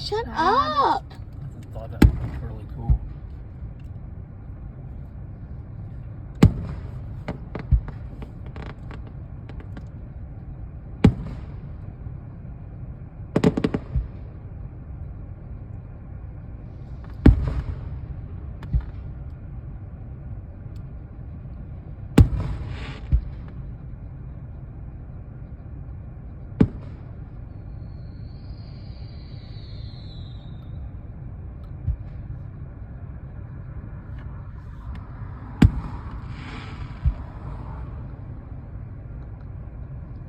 Shut up! I thought that was really cool.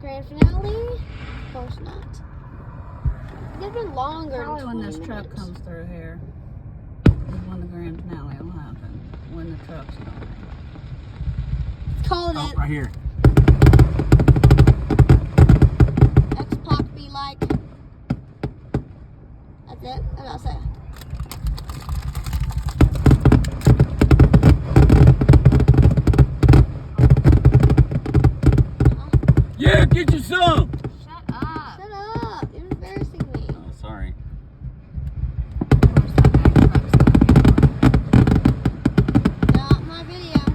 Grand finale? Of course not. It's been longer. Probably than when this 20 truck minutes. comes through here is when the grand finale will happen. When the truck's done. Calling Oh, it. right here. X-Pac be like. That's it. I'm not saying. Yeah, get you some. Shut up. Shut up. You're embarrassing me. Oh, sorry. Not my video.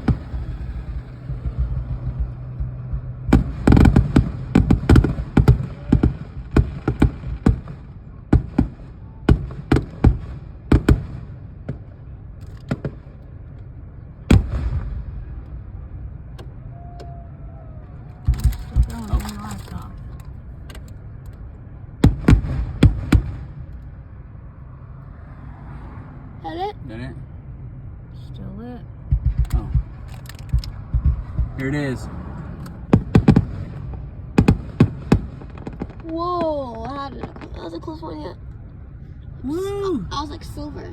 That it? That it? Still lit. Oh. Here it is. Whoa. How did it? That was a close one yet. Woo! I was like silver.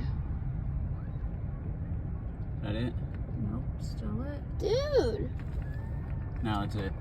That it? Nope, still lit. Dude. Now that's it.